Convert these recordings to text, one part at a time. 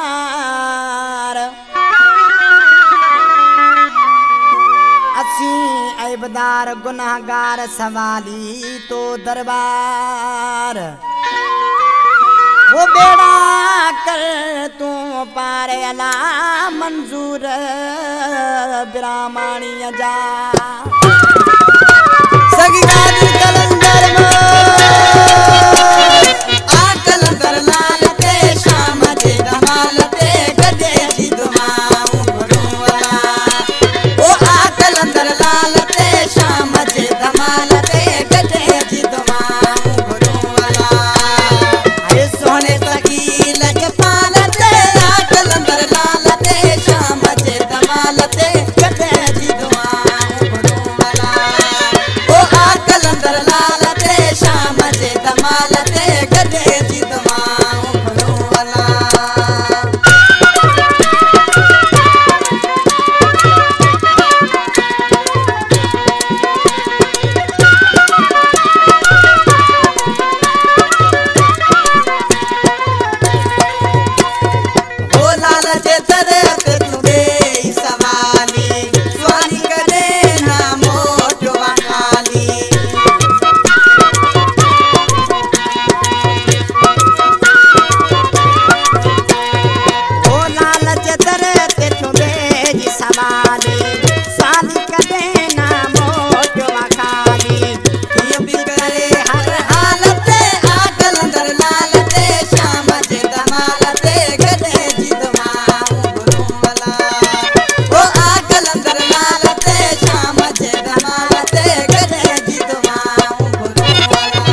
सरकार असी ऐबदार गुनाहगार सवाली तो दरबार वो बेड़ा कर तू पार अला मंजूर ब्राह्मणी जा सगी गादी कलंदर आ कलंदर लाल ते शाम जे धमाल ते गदे जी दुमाऊ गुरुवाला ओ आ कलंदर लाल ते शाम जे धमाल ते गदे जी दुमाऊ गुरुवाला अरे सोने सगी लजपाल ते आ कलंदर लाल ते शाम जे धमाल ते गदे जी दुमाऊ गुरुवाला ओ आ कलंदर लाल ते शाम जे धमाल ते गदे जी दुमाऊ गुरुवाला ओ लाल जे तरे ते तुबे सवाली स्वानी करे ना मोटो वाली ओ लाल जे तरे ते तुबे सवाली स्वानी करे ना मोटो वाली ये भी करे हर हालत आ कलंदर लाल ते शाम जे धमाल ते गदे जी दुमाऊ गुरुवाला ओ आ कलंदर लाल ते शाम जे धमाल ते गदे जी दुमाऊ गुरुवाला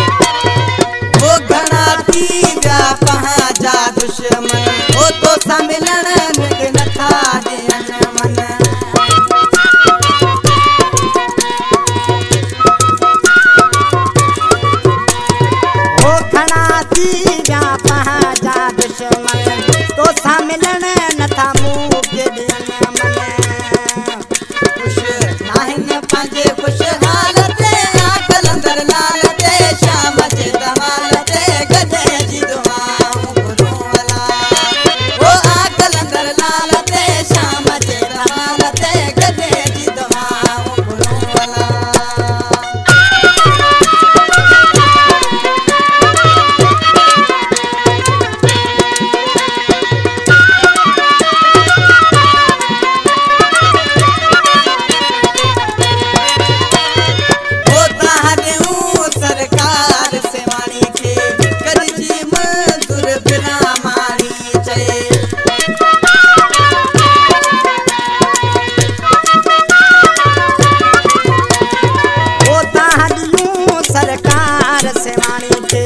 ओ घना थी व्या पहा जा दुश्मन ओ तो सम्मिलन में नथा देन मन ओ घना थी व्या पहा जा दुश्मन तो सम्मिलन नथा मुंह के देन मन खुश नाहिन पंजे खुश हालत आ कलंदर लाल ते शाम जे धमाल ते गदे जी दुमाऊ गुरुवाला ओ आ कलंदर लाल ते शाम जे धमाल ते गदे जी दुमाऊ गुरुवाला ओ ताहदेऊ सरकार से वाणी के करजी मंजूर ब्राह्मणी चे ओ ताहदेऊ सरकार से वाणी के